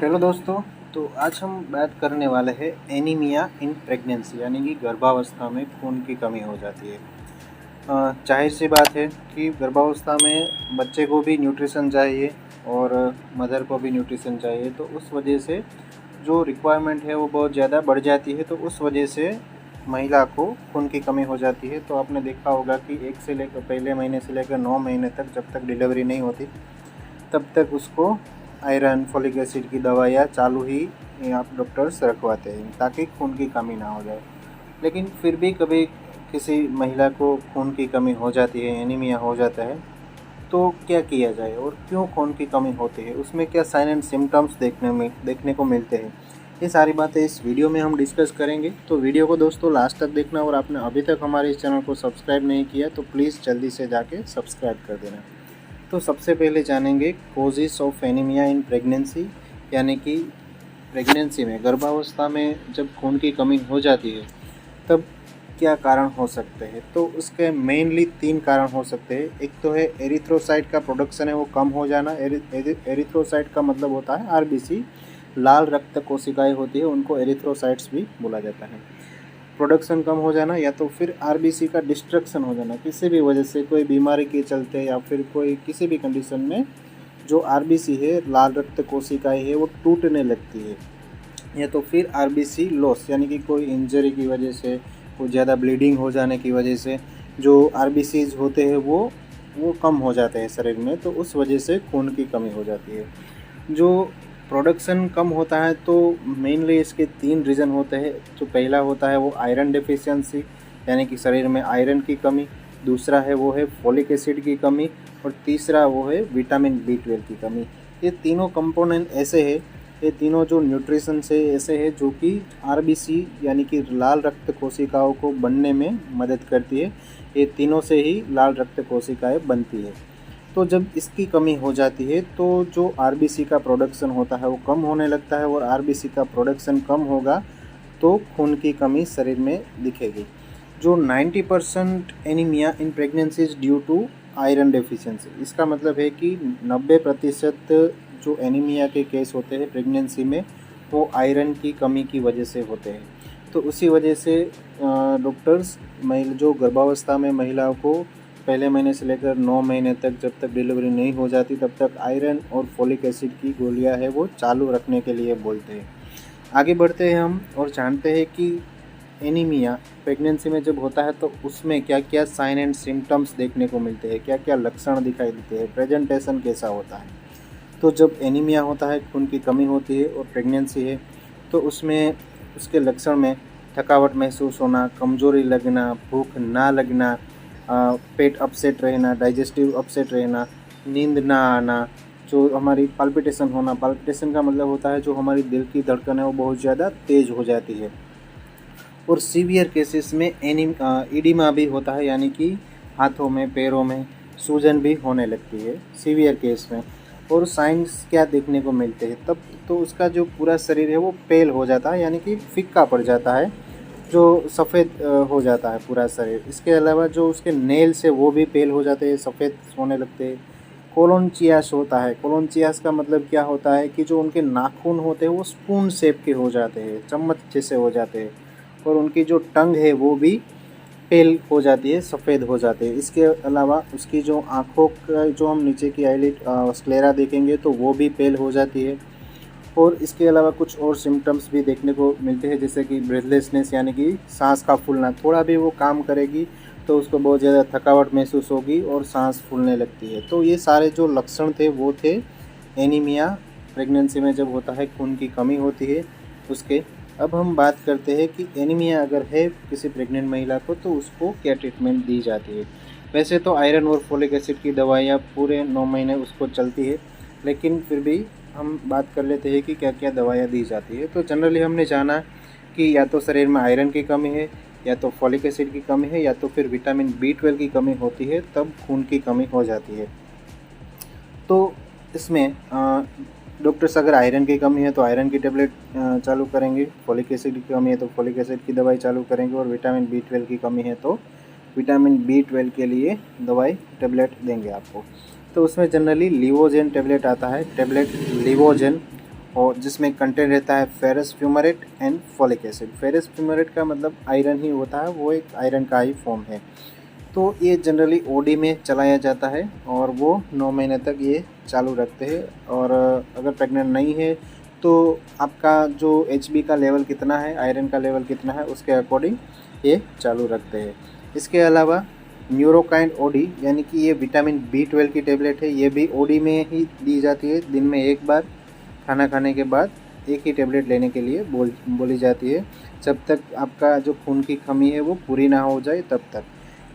Hello दोस्तों। तो आज हम बात करने वाले हैं एनीमिया इन प्रेगनेंसी, यानी कि गर्भावस्था में खून की कमी हो जाती है। जाहिर सी बात है कि गर्भावस्था में बच्चे को भी न्यूट्रिशन चाहिए और मदर को भी न्यूट्रिशन चाहिए, तो उस वजह से जो रिक्वायरमेंट है वो बहुत ज़्यादा बढ़ जाती है। तो उस वजह से महिला को खून की कमी हो जाती है। तो आपने देखा होगा कि पहले महीने से लेकर 9 महीने तक, जब तक डिलीवरी नहीं होती तब तक उसको आयरन, फोलिक एसिड की दवाइयाँ चालू ही आप डॉक्टर्स रखवाते हैं ताकि खून की कमी ना हो जाए। लेकिन फिर भी कभी किसी महिला को खून की कमी हो जाती है, एनीमिया हो जाता है, तो क्या किया जाए और क्यों खून की कमी होती है, उसमें क्या साइन एंड सिम्टम्स देखने को मिलते हैं, ये सारी बातें इस वीडियो में हम डिस्कस करेंगे। तो वीडियो को दोस्तों लास्ट तक देखना, और आपने अभी तक हमारे इस चैनल को सब्सक्राइब नहीं किया तो प्लीज़ जल्दी से जाके सब्सक्राइब कर देना। तो सबसे पहले जानेंगे causes of anaemia in pregnancy, यानी कि प्रेगनेंसी में, गर्भावस्था में जब खून की कमी हो जाती है तब क्या कारण हो सकते हैं। तो उसके मेनली 3 कारण हो सकते हैं। एक तो है एरिथ्रोसाइट का प्रोडक्शन है वो कम हो जाना। एरिथ्रोसाइट का मतलब होता है आरबीसी, लाल रक्त कोशिकाएं होती है, उनको एरिथ्रोसाइट्स भी बोला जाता है। प्रोडक्शन कम हो जाना, या तो फिर आरबीसी का डिस्ट्रक्शन हो जाना, किसी भी वजह से, कोई बीमारी के चलते या फिर कोई किसी भी कंडीशन में जो आरबीसी है, लाल रक्त कोशिकाएं है, वो टूटने लगती है। या तो फिर आरबीसी लॉस, यानी कि कोई इंजरी की वजह से, कोई ज़्यादा ब्लीडिंग हो जाने की वजह से जो आरबीसीज होते हैं वो कम हो जाते हैं शरीर में, तो उस वजह से खून की कमी हो जाती है। जो प्रोडक्शन कम होता है तो मेनली इसके 3 रीज़न होते हैं। जो पहला होता है वो आयरन डेफिशिएंसी, यानी कि शरीर में आयरन की कमी। दूसरा है वो है फोलिक एसिड की कमी, और तीसरा वो है विटामिन B12 की कमी। ये तीनों कंपोनेंट ऐसे हैं, ये तीनों जो न्यूट्रिशन से ऐसे है जो कि आरबीसी यानी कि लाल रक्त कोशिकाओं को बनने में मदद करती है। ये तीनों से ही लाल रक्त कोशिकाएं बनती है। तो जब इसकी कमी हो जाती है तो जो आरबीसी का प्रोडक्शन होता है वो कम होने लगता है, और आरबीसी का प्रोडक्शन कम होगा तो खून की कमी शरीर में दिखेगी। जो 90% anaemia in pregnancy is due to iron deficiency, इसका मतलब है कि 90% जो एनीमिया के केस होते हैं प्रेगनेंसी में वो आयरन की कमी की वजह से होते हैं। तो उसी वजह से डॉक्टर्स जो गर्भावस्था में महिलाओं को पहले महीने से लेकर 9 महीने तक, जब तक डिलीवरी नहीं हो जाती तब तक आयरन और फोलिक एसिड की गोलियां है वो चालू रखने के लिए बोलते हैं। आगे बढ़ते हैं हम और जानते हैं कि एनीमिया प्रेगनेंसी में जब होता है तो उसमें क्या क्या साइन एंड सिम्टम्स देखने को मिलते हैं, क्या क्या लक्षण दिखाई देते हैं, प्रेजेंटेशन कैसा होता है। तो जब एनीमिया होता है, खून की कमी होती है और प्रेगनेंसी है, तो उसमें उसके लक्षण में थकावट महसूस होना, कमजोरी लगना, भूख ना लगना, पेट अपसेट रहना, डाइजेस्टिव अपसेट रहना, नींद ना आना, जो हमारी पाल्पिटेशन होना। पाल्पिटेशन का मतलब होता है जो हमारी दिल की धड़कन है वो बहुत ज़्यादा तेज़ हो जाती है। और सीवियर केसेस में एडिमा भी होता है, यानी कि हाथों में, पैरों में सूजन भी होने लगती है सीवियर केस में। और साइंस क्या देखने को मिलते हैं तब, तो उसका जो पूरा शरीर है वो पेल हो जाता है, यानी कि फिक्का पड़ जाता है, जो सफ़ेद हो जाता है पूरा शरीर। इसके अलावा जो उसके नेल्स है वो भी पेल हो जाते हैं, सफ़ेद होने लगते हैं। कोलोनचियास होता है। कोलोनचियास का मतलब क्या होता है कि जो उनके नाखून होते हैं वो स्पून शेप के हो जाते हैं, चम्मच जैसे हो जाते हैं, और उनकी जो टंग है वो भी पेल हो जाती है, सफ़ेद हो जाते हैं। इसके अलावा उसकी जो आँखों का जो हम नीचे की आईलिड स्क्लेरा देखेंगे तो वो भी पेल हो जाती है। और इसके अलावा कुछ और सिम्टम्स भी देखने को मिलते हैं, जैसे कि ब्रेथलेसनेस, यानी कि सांस का फूलना। थोड़ा भी वो काम करेगी तो उसको बहुत ज़्यादा थकावट महसूस होगी और सांस फूलने लगती है। तो ये सारे जो लक्षण थे वो थे एनीमिया प्रेगनेंसी में जब होता है, खून की कमी होती है उसके। अब हम बात करते हैं कि एनीमिया अगर है किसी प्रेग्नेंट महिला को तो उसको क्या ट्रीटमेंट दी जाती है। वैसे तो आयरन और फोलिक एसिड की दवाइयाँ पूरे 9 महीने उसको चलती है, लेकिन फिर भी हम बात कर लेते हैं कि क्या क्या दवाइयाँ दी जाती है। तो जनरली हमने जाना कि या तो शरीर में आयरन की कमी है, या तो फॉलिक एसिड की कमी है, या तो फिर विटामिन B12 की कमी होती है, तब खून की कमी हो जाती है। तो इसमें डॉक्टर्स अगर आयरन की कमी है तो आयरन की टेबलेट चालू करेंगे, फॉलिक एसिड की कमी है तो फॉलिक एसिड की दवाई चालू करेंगे, और विटामिन B12 की कमी है तो विटामिन B12 के लिए दवाई टेबलेट देंगे आपको। तो उसमें जनरली लिवोजेन टेबलेट आता है, टेबलेट लिवोजेन, और जिसमें कंटेंट रहता है ferrous fumarate and folic acid. Ferrous fumarate का मतलब आयरन ही होता है, वो एक आयरन का ही फॉर्म है। तो ये जनरली ओडी में चलाया जाता है और वो 9 महीने तक ये चालू रखते हैं। और अगर प्रेग्नेंट नहीं है तो आपका जो HB का लेवल कितना है, आयरन का लेवल कितना है, उसके अकॉर्डिंग ये चालू रखते हैं। इसके अलावा न्यूरोकाइंड ओडी यानी कि ये विटामिन B12 की टेबलेट है, ये भी ओडी में ही दी जाती है। दिन में एक बार खाना खाने के बाद एक ही टेबलेट लेने के लिए बोली जाती है, जब तक आपका जो खून की कमी है वो पूरी ना हो जाए तब तक।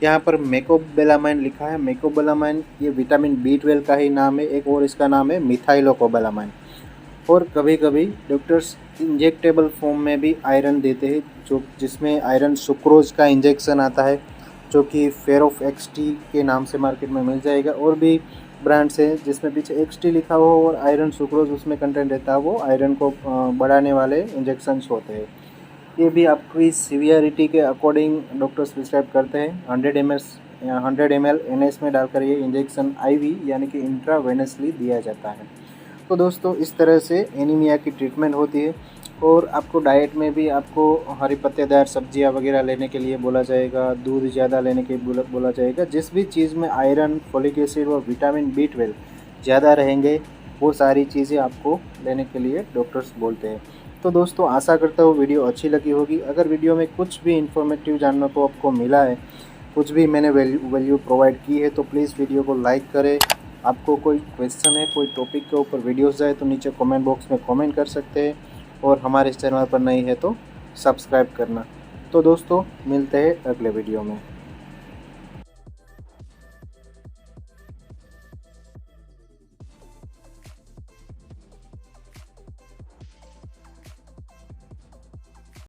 यहाँ पर मेकोबेलामाइन लिखा है। मेकोबेलामाइन ये विटामिन B12 का ही नाम है, एक और इसका नाम है मिथाइलोकोबेलामाइन। और कभी कभी डॉक्टर्स इंजेक्टेबल फॉर्म में भी आयरन देते हैं, जो जिसमें आयरन सुक्रोज का इंजेक्शन आता है, जो कि फेरोफ XT के नाम से मार्केट में मिल जाएगा। और भी ब्रांड्स हैं जिसमें पीछे XT लिखा हो और आयरन सुक्रोज उसमें कंटेंट रहता है, वो आयरन को बढ़ाने वाले इंजेक्शन्स होते हैं। ये भी आपकी सीवियरिटी के अकॉर्डिंग डॉक्टर्स प्रिस्क्राइब करते हैं। 100 ml NS में डालकर ये इंजेक्शन IV यानी कि इंट्रावेनसली दिया जाता है। तो दोस्तों इस तरह से एनीमिया की ट्रीटमेंट होती है। और आपको डाइट में भी आपको हरी पत्तेदार सब्जियां वगैरह लेने के लिए बोला जाएगा, दूध ज़्यादा लेने के बोला जाएगा। जिस भी चीज़ में आयरन, फॉलिक एसिड और विटामिन B12 ज़्यादा रहेंगे वो सारी चीज़ें आपको लेने के लिए डॉक्टर्स बोलते हैं। तो दोस्तों आशा करता हूँ वीडियो अच्छी लगी होगी। अगर वीडियो में कुछ भी इन्फॉर्मेटिव जानने को आपको मिला है, कुछ भी मैंने वैल्यू प्रोवाइड की है, तो प्लीज़ वीडियो को लाइक करें। आपको कोई क्वेश्चन है, कोई टॉपिक के ऊपर वीडियोस जाए तो नीचे कमेंट बॉक्स में कमेंट कर सकते हैं। और हमारे इस चैनल पर नई है तो सब्सक्राइब करना। तो दोस्तों मिलते हैं अगले वीडियो में।